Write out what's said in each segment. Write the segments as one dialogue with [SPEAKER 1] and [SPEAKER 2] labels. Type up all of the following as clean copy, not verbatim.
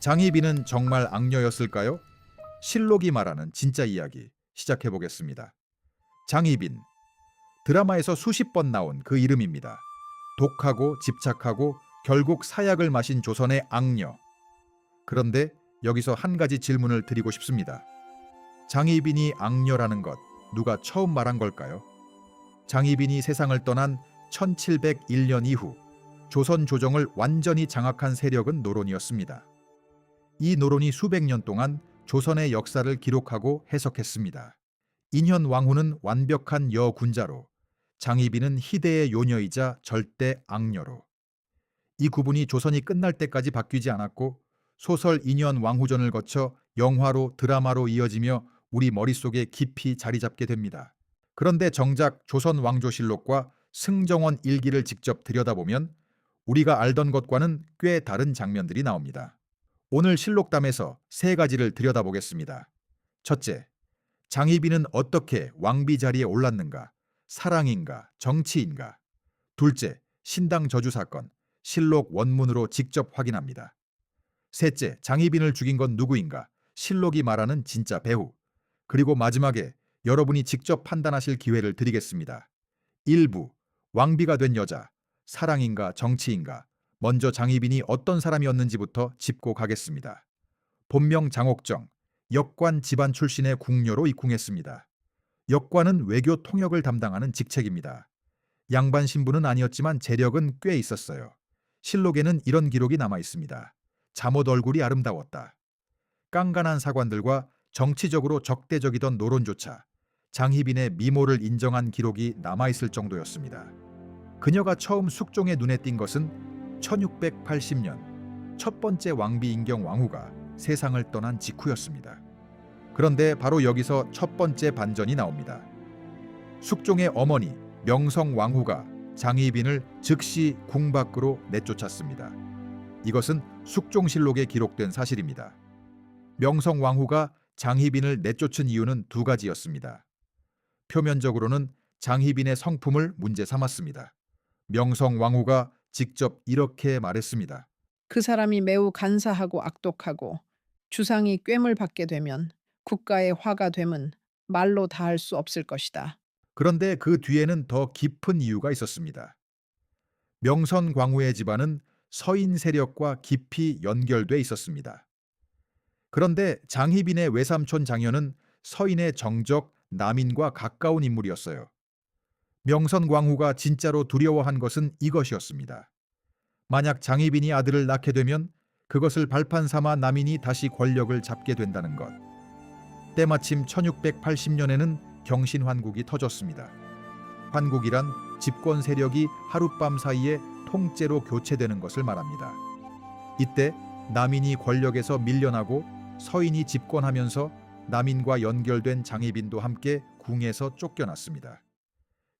[SPEAKER 1] 장희빈은 정말 악녀였을까요? 실록이 말하는 진짜 이야기 시작해 보겠습니다. 장희빈, 드라마에서 수십 번 나온 그 이름입니다. 독하고 집착하고 결국 사약을 마신 조선의 악녀. 그런데 여기서 한 가지 질문을 드리고 싶습니다. 장희빈이 악녀라는 것 누가 처음 말한 걸까요? 장희빈이 세상을 떠난 1701년 이후 조선 조정을 완전히 장악한 세력은 노론이었습니다. 이 노론이 수백 년 동안 조선의 역사를 기록하고 해석했습니다. 인현왕후는 완벽한 여군자로, 장희빈은 희대의 요녀이자 절대 악녀로. 이 구분이 조선이 끝날 때까지 바뀌지 않았고 소설 인현왕후전을 거쳐 영화로 드라마로 이어지며 우리 머릿속에 깊이 자리 잡게 됩니다. 그런데 정작 조선왕조실록과 승정원 일기를 직접 들여다보면 우리가 알던 것과는 꽤 다른 장면들이 나옵니다. 오늘 실록담에서 세 가지를 들여다보겠습니다. 첫째, 장희빈은 어떻게 왕비 자리에 올랐는가? 사랑인가? 정치인가? 둘째, 신당 저주 사건, 실록 원문으로 직접 확인합니다. 셋째, 장희빈을 죽인 건 누구인가? 실록이 말하는 진짜 배후. 그리고 마지막에 여러분이 직접 판단하실 기회를 드리겠습니다. 1부, 왕비가 된 여자, 사랑인가 정치인가? 먼저 장희빈이 어떤 사람이었는지부터 짚고 가겠습니다. 본명 장옥정, 역관 집안 출신의 궁녀로 입궁했습니다. 역관은 외교 통역을 담당하는 직책입니다. 양반 신부는 아니었지만 재력은 꽤 있었어요. 실록에는 이런 기록이 남아 있습니다. 잠옷 얼굴이 아름다웠다. 깐깐한 사관들과 정치적으로 적대적이던 노론조차 장희빈의 미모를 인정한 기록이 남아있을 정도였습니다. 그녀가 처음 숙종의 눈에 띈 것은 1680년 첫 번째 왕비 인경 왕후가 세상을 떠난 직후였습니다. 그런데 바로 여기서 첫 번째 반전이 나옵니다. 숙종의 어머니 명성 왕후가 장희빈을 즉시 궁 밖으로 내쫓았습니다. 이것은 숙종실록에 기록된 사실입니다. 명성 왕후가 장희빈을 내쫓은 이유는 두 가지였습니다. 표면적으로는 장희빈의 성품을 문제 삼았습니다. 명성 왕후가 직접 이렇게 말했습니다.
[SPEAKER 2] 그 사람이 매우 간사하고 악독하고 주상이 꿰물 받게 되면 국가의 화가 됨은 말로 다 할 수 없을 것이다.
[SPEAKER 1] 그런데 그 뒤에는 더 깊은 이유가 있었습니다. 명선 광후의 집안은 서인 세력과 깊이 연결돼 있었습니다. 그런데 장희빈의 외삼촌 장현은 서인의 정적, 남인과 가까운 인물이었어요. 명선 광후가 진짜로 두려워한 것은 이것이었습니다. 만약 장희빈이 아들을 낳게 되면 그것을 발판 삼아 남인이 다시 권력을 잡게 된다는 것. 때마침 1680년에는 경신환국이 터졌습니다. 환국이란 집권 세력이 하룻밤 사이에 통째로 교체되는 것을 말합니다. 이때 남인이 권력에서 밀려나고 서인이 집권하면서 남인과 연결된 장희빈도 함께 궁에서 쫓겨났습니다.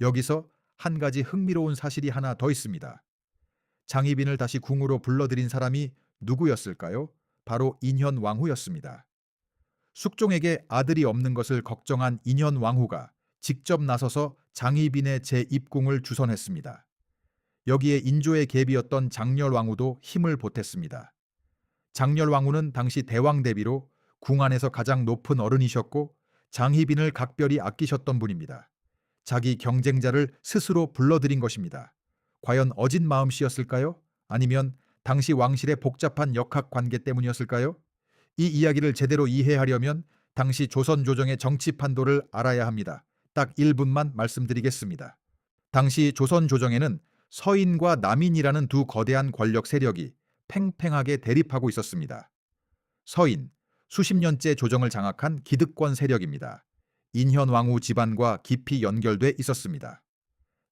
[SPEAKER 1] 여기서 한 가지 흥미로운 사실이 하나 더 있습니다. 장희빈을 다시 궁으로 불러들인 사람이 누구였을까요? 바로 인현왕후였습니다. 숙종에게 아들이 없는 것을 걱정한 인현왕후가 직접 나서서 장희빈의 재입궁을 주선했습니다. 여기에 인조의 계비였던 장렬왕후도 힘을 보탰습니다. 장렬왕후는 당시 대왕 대비로 궁 안에서 가장 높은 어른이셨고 장희빈을 각별히 아끼셨던 분입니다. 자기 경쟁자를 스스로 불러들인 것입니다. 과연 어진 마음씨였을까요? 아니면 당시 왕실의 복잡한 역학 관계 때문이었을까요? 이 이야기를 제대로 이해하려면 당시 조선 조정의 정치 판도를 알아야 합니다. 딱 1분만 말씀드리겠습니다. 당시 조선 조정에는 서인과 남인이라는 두 거대한 권력 세력이 팽팽하게 대립하고 있었습니다. 서인, 수십 년째 조정을 장악한 기득권 세력입니다. 인현왕후 집안과 깊이 연결돼 있었습니다.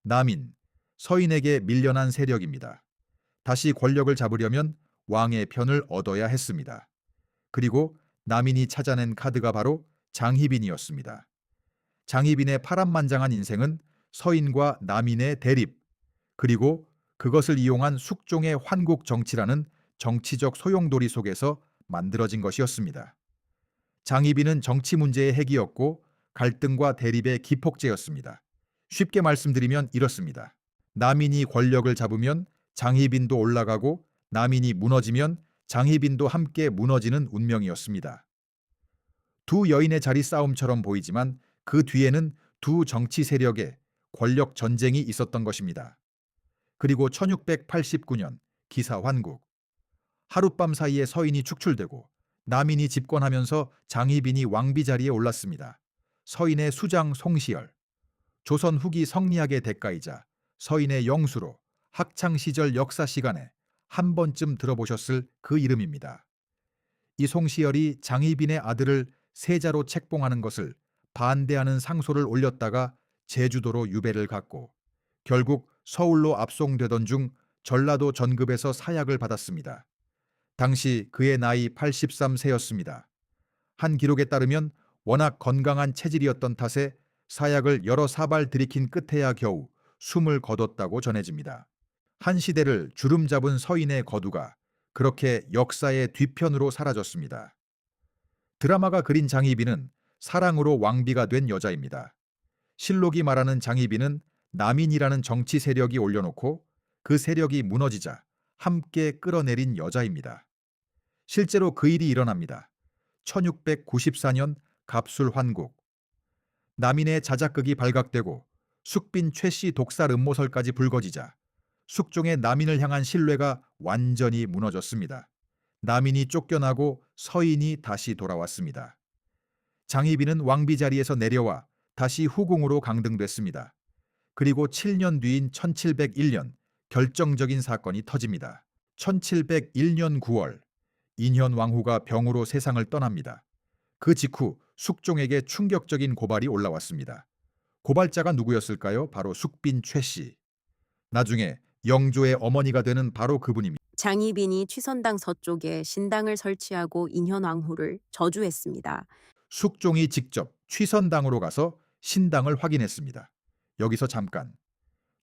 [SPEAKER 1] 남인, 서인에게 밀려난 세력입니다. 다시 권력을 잡으려면 왕의 편을 얻어야 했습니다. 그리고 남인이 찾아낸 카드가 바로 장희빈이었습니다. 장희빈의 파란만장한 인생은 서인과 남인의 대립, 그리고 그것을 이용한 숙종의 환국 정치라는 정치적 소용돌이 속에서 만들어진 것이었습니다. 장희빈은 정치 문제의 핵이었고 갈등과 대립의 기폭제였습니다. 쉽게 말씀드리면 이렇습니다. 남인이 권력을 잡으면 장희빈도 올라가고 남인이 무너지면 장희빈도 함께 무너지는 운명이었습니다. 두 여인의 자리 싸움처럼 보이지만 그 뒤에는 두 정치 세력의 권력 전쟁이 있었던 것입니다. 그리고 1689년 기사 환국. 하룻밤 사이에 서인이 축출되고 남인이 집권하면서 장희빈이 왕비 자리에 올랐습니다. 서인의 수장 송시열, 조선 후기 성리학의 대가이자 서인의 영수로 학창시절 역사 시간에 한 번쯤 들어보셨을 그 이름입니다. 이 송시열이 장희빈의 아들을 세자로 책봉하는 것을 반대하는 상소를 올렸다가 제주도로 유배를 갔고 결국 서울로 압송되던 중 전라도 전급에서 사약을 받았습니다. 당시 그의 나이 83세였습니다. 한 기록에 따르면 워낙 건강한 체질이었던 탓에 사약을 여러 사발 들이킨 끝에야 겨우 숨을 거뒀다고 전해집니다. 한 시대를 주름 잡은 서인의 거두가 그렇게 역사의 뒤편으로 사라졌습니다. 드라마가 그린 장희빈은 사랑으로 왕비가 된 여자입니다. 실록이 말하는 장희빈은 남인이라는 정치 세력이 올려놓고 그 세력이 무너지자 함께 끌어내린 여자입니다. 실제로 그 일이 일어납니다. 1694년 갑술 환국. 남인의 자작극이 발각되고 숙빈 최씨 독살 음모설까지 불거지자 숙종의 남인을 향한 신뢰가 완전히 무너졌습니다. 남인이 쫓겨나고 서인이 다시 돌아왔습니다. 장희빈은 왕비 자리에서 내려와 다시 후궁으로 강등됐습니다. 그리고 7년 뒤인 1701년 결정적인 사건이 터집니다. 1701년 9월 인현 왕후가 병으로 세상을 떠납니다. 그 직후 숙종에게 충격적인 고발이 올라왔습니다. 고발자가 누구였을까요? 바로 숙빈 최씨. 나중에 영조의 어머니가 되는 바로 그분입니다.
[SPEAKER 3] 장희빈이 취선당 서쪽에 신당을 설치하고 인현왕후를 저주했습니다.
[SPEAKER 1] 숙종이 직접 취선당으로 가서 신당을 확인했습니다. 여기서 잠깐.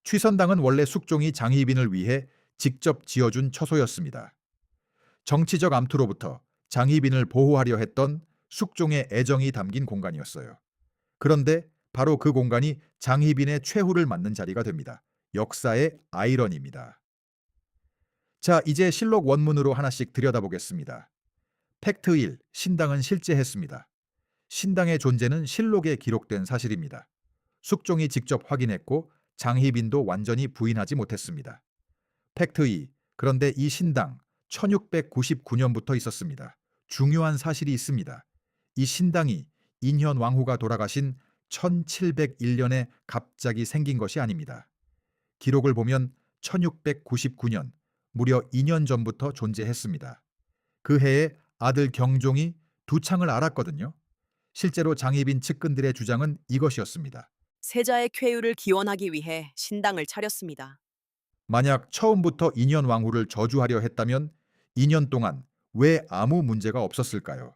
[SPEAKER 1] 취선당은 원래 숙종이 장희빈을 위해 직접 지어준 처소였습니다. 정치적 암투로부터 장희빈을 보호하려 했던 숙종의 애정이 담긴 공간이었어요. 그런데 바로 그 공간이 장희빈의 최후를 맞는 자리가 됩니다. 역사의 아이러니입니다. 자, 이제 실록 원문으로 하나씩 들여다보겠습니다. 팩트 1. 신당은 실제 했습니다. 신당의 존재는 실록에 기록된 사실입니다. 숙종이 직접 확인했고 장희빈도 완전히 부인하지 못했습니다. 팩트 2. 그런데 이 신당 1699년부터 있었습니다. 중요한 사실이 있습니다. 이 신당이 인현 왕후가 돌아가신 1701년에 갑자기 생긴 것이 아닙니다. 기록을 보면 1699년, 무려 2년 전부터 존재했습니다. 그 해에 아들 경종이 두 창을 알았거든요. 실제로 장희빈 측근들의 주장은 이것이었습니다.
[SPEAKER 4] 세자의 쾌유를 기원하기 위해 신당을 차렸습니다.
[SPEAKER 1] 만약 처음부터 인현 왕후를 저주하려 했다면 2년 동안 왜 아무 문제가 없었을까요?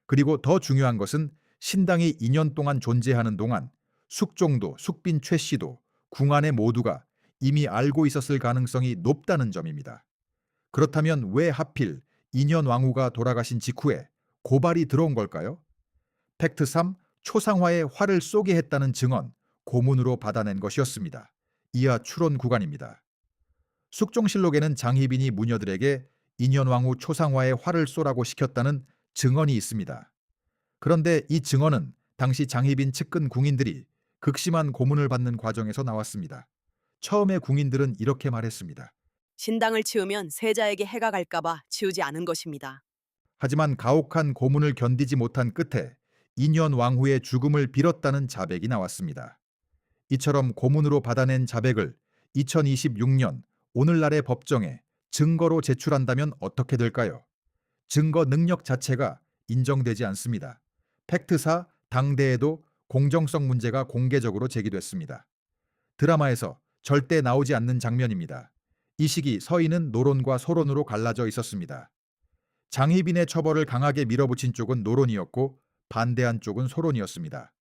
[SPEAKER 1] 그리고 더 중요한 것은 신당이 2년 동안 존재하는 동안 숙종도 숙빈 최씨도 궁안의 모두가 이미 알고 있었을 가능성이 높다는 점입니다. 그렇다면 왜 하필 인현 왕후가 돌아가신 직후에 고발이 들어온 걸까요? 팩트 3. 초상화에 활을 쏘게 했다는 증언, 고문으로 받아낸 것이었습니다. 이하 추론 구간입니다. 숙종실록에는 장희빈이 무녀들에게 인현왕후 초상화에 활을 쏘라고 시켰다는 증언이 있습니다. 그런데 이 증언은 당시 장희빈 측근 궁인들이 극심한 고문을 받는 과정에서 나왔습니다. 처음에 궁인들은 이렇게 말했습니다.
[SPEAKER 4] 신당을 치우면 세자에게 해가 갈까봐 치우지 않은 것입니다.
[SPEAKER 1] 하지만 가혹한 고문을 견디지 못한 끝에 인현 왕후의 죽음을 빌었다는 자백이 나왔습니다. 이처럼 고문으로 받아낸 자백을 2026년 오늘날의 법정에 증거로 제출한다면 어떻게 될까요? 증거 능력 자체가 인정되지 않습니다. 팩트사 당대에도 공정성 문제가 공개적으로 제기됐습니다. 드라마에서 절대 나오지 않는 장면입니다. 이 시기 서인은 노론과 소론으로 갈라져 있었습니다. 장희빈의 처벌을 강하게 밀어붙인 쪽은 노론이었고 반대한 쪽은 소론이었습니다.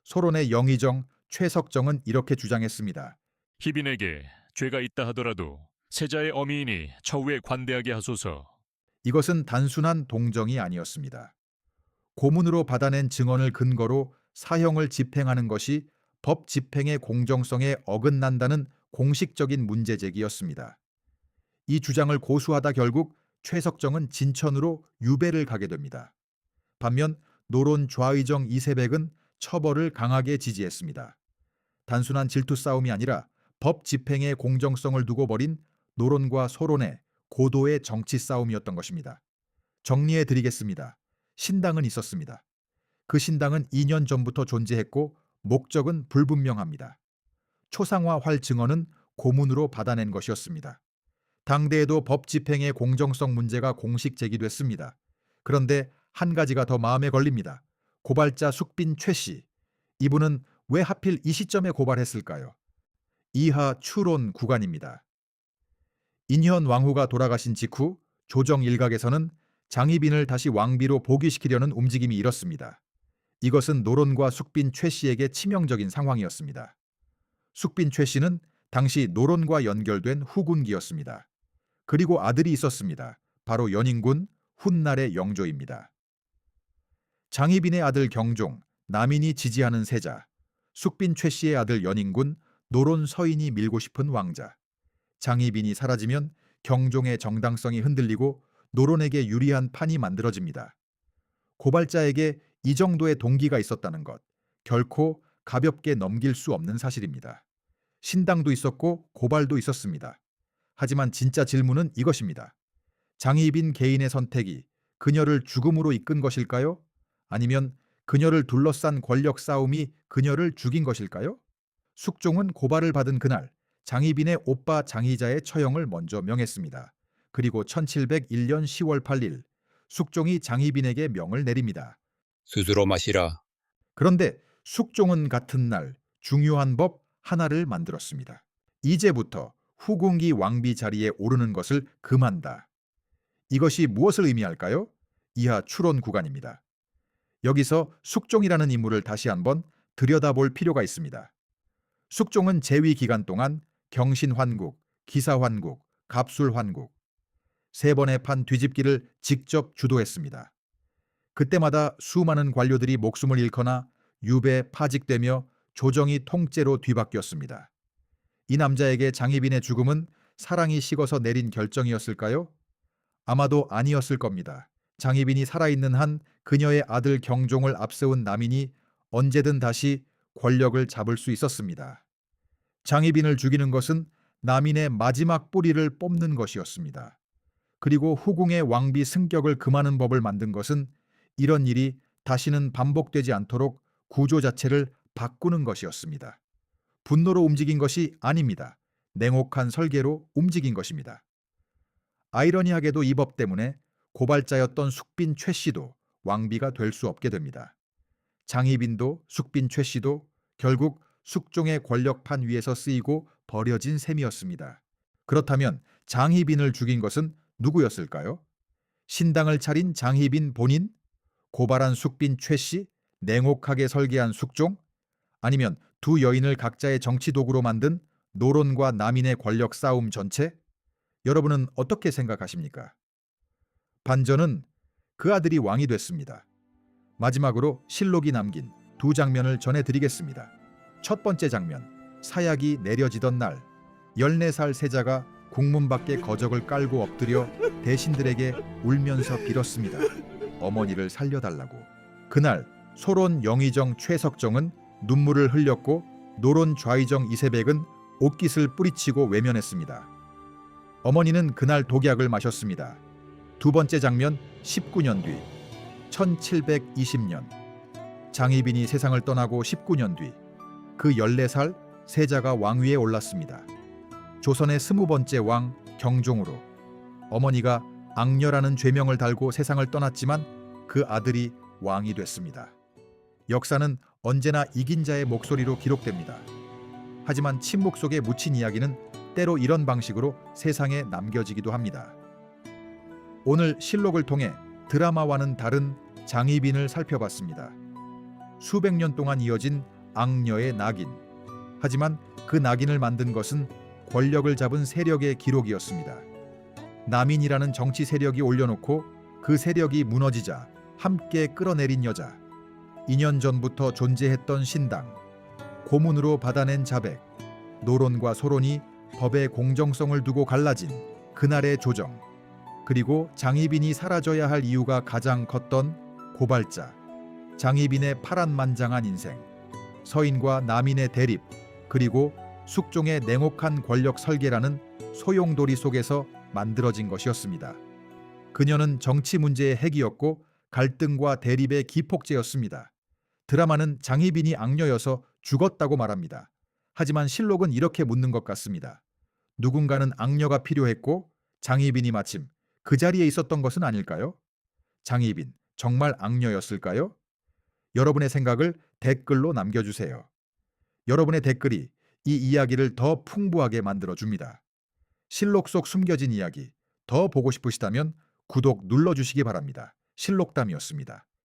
[SPEAKER 1] 소론의 영의정, 최석정은 이렇게 주장했습니다.
[SPEAKER 5] 희빈에게 죄가 있다 하더라도 세자의 어미이니 처우에 관대하게 하소서.
[SPEAKER 1] 이것은 단순한 동정이 아니었습니다. 고문으로 받아낸 증언을 근거로 사형을 집행하는 것이 법 집행의 공정성에 어긋난다는 공식적인 문제 제기였습니다. 이 주장을 고수하다 결국 최석정은 진천으로 유배를 가게 됩니다. 반면 노론 좌의정 이세백은 처벌을 강하게 지지했습니다. 단순한 질투 싸움이 아니라 법 집행의 공정성을 두고 벌인 노론과 소론의 고도의 정치 싸움이었던 것입니다. 정리해 드리겠습니다. 신당은 있었습니다. 그 신당은 2년 전부터 존재했고 목적은 불분명합니다. 초상화활 증언은 고문으로 받아낸 것이었습니다. 당대에도 법 집행의 공정성 문제가 공식 제기됐습니다. 그런데 한 가지가 더 마음에 걸립니다. 고발자 숙빈 최 씨. 이분은 왜 하필 이 시점에 고발했을까요? 이하 추론 구간입니다. 인현 왕후가 돌아가신 직후 조정 일각에서는 장희빈을 다시 왕비로 복위시키려는 움직임이 일었습니다. 이것은 노론과 숙빈 최 씨에게 치명적인 상황이었습니다. 숙빈 최 씨는 당시 노론과 연결된 후군기였습니다. 그리고 아들이 있었습니다. 바로 연인군 훗날의 영조입니다. 장희빈의 아들 경종, 남인이 지지하는 세자, 숙빈 최 씨의 아들 연인군, 노론 서인이 밀고 싶은 왕자. 장희빈이 사라지면 경종의 정당성이 흔들리고 노론에게 유리한 판이 만들어집니다. 고발자에게 이 정도의 동기가 있었다는 것, 결코 가볍게 넘길 수 없는 사실입니다. 신당도 있었고 고발도 있었습니다. 하지만 진짜 질문은 이것입니다. 장희빈 개인의 선택이 그녀를 죽음으로 이끈 것일까요? 아니면 그녀를 둘러싼 권력 싸움이 그녀를 죽인 것일까요? 숙종은 고발을 받은 그날 장희빈의 오빠 장희자의 처형을 먼저 명했습니다. 그리고 1701년 10월 8일 숙종이 장희빈에게 명을 내립니다.
[SPEAKER 6] 스스로 마시라.
[SPEAKER 1] 그런데 숙종은 같은 날 중요한 법 하나를 만들었습니다. 이제부터 후궁기 왕비 자리에 오르는 것을 금한다. 이것이 무엇을 의미할까요? 이하 추론 구간입니다. 여기서 숙종이라는 인물을 다시 한번 들여다볼 필요가 있습니다. 숙종은 재위 기간 동안 경신환국, 기사환국, 갑술환국, 세 번의 판 뒤집기를 직접 주도했습니다. 그때마다 수많은 관료들이 목숨을 잃거나 유배, 파직되며 조정이 통째로 뒤바뀌었습니다. 이 남자에게 장희빈의 죽음은 사랑이 식어서 내린 결정이었을까요? 아마도 아니었을 겁니다. 장희빈이 살아있는 한 그녀의 아들 경종을 앞세운 남인이 언제든 다시 권력을 잡을 수 있었습니다. 장희빈을 죽이는 것은 남인의 마지막 뿌리를 뽑는 것이었습니다. 그리고 후궁의 왕비 승격을 금하는 법을 만든 것은 이런 일이 다시는 반복되지 않도록 구조 자체를 바꾸는 것이었습니다. 분노로 움직인 것이 아닙니다. 냉혹한 설계로 움직인 것입니다. 아이러니하게도 이 법 때문에 고발자였던 숙빈 최 씨도 왕비가 될 수 없게 됩니다. 장희빈도 숙빈 최 씨도 결국 숙종의 권력판 위에서 쓰이고 버려진 셈이었습니다. 그렇다면 장희빈을 죽인 것은 누구였을까요? 신당을 차린 장희빈 본인? 고발한 숙빈 최 씨? 냉혹하게 설계한 숙종? 아니면 두 여인을 각자의 정치 도구로 만든 노론과 남인의 권력 싸움 전체? 여러분은 어떻게 생각하십니까? 반전은 그 아들이 왕이 됐습니다. 마지막으로 실록이 남긴 두 장면을 전해드리겠습니다. 첫 번째 장면, 사약이 내려지던 날 14살 세자가 국문 밖에 거적을 깔고 엎드려 대신들에게 울면서 빌었습니다. 어머니를 살려달라고. 그날 소론 영의정 최석정은 눈물을 흘렸고 노론 좌의정 이세백은 옷깃을 뿌리치고 외면했습니다. 어머니는 그날 독약을 마셨습니다. 두 번째 장면 19년 뒤 1720년 장희빈이 세상을 떠나고 19년 뒤 그 14살 세자가 왕위에 올랐습니다. 조선의 20번째 왕 경종으로. 어머니가 악녀라는 죄명을 달고 세상을 떠났지만 그 아들이 왕이 됐습니다. 역사는 언제나 이긴 자의 목소리로 기록됩니다. 하지만 침묵 속에 묻힌 이야기는 때로 이런 방식으로 세상에 남겨지기도 합니다. 오늘 실록을 통해 드라마와는 다른 장희빈을 살펴봤습니다. 수백 년 동안 이어진 악녀의 낙인. 하지만 그 낙인을 만든 것은 권력을 잡은 세력의 기록이었습니다. 남인이라는 정치 세력이 올려놓고 그 세력이 무너지자 함께 끌어내린 여자. 2년 전부터 존재했던 신당. 고문으로 받아낸 자백. 노론과 소론이 법의 공정성을 두고 갈라진 그날의 조정. 그리고 장희빈이 사라져야 할 이유가 가장 컸던 고발자, 장희빈의 파란만장한 인생, 서인과 남인의 대립, 그리고 숙종의 냉혹한 권력 설계라는 소용돌이 속에서 만들어진 것이었습니다. 그녀는 정치 문제의 핵이었고 갈등과 대립의 기폭제였습니다. 드라마는 장희빈이 악녀여서 죽었다고 말합니다. 하지만 실록은 이렇게 묻는 것 같습니다. 누군가는 악녀가 필요했고 장희빈이 마침 그 자리에 있었던 것은 아닐까요? 장희빈, 정말 악녀였을까요? 여러분의 생각을 댓글로 남겨주세요. 여러분의 댓글이 이 이야기를 더 풍부하게 만들어줍니다. 실록 속 숨겨진 이야기, 더 보고 싶으시다면 구독 눌러주시기 바랍니다. 실록담이었습니다.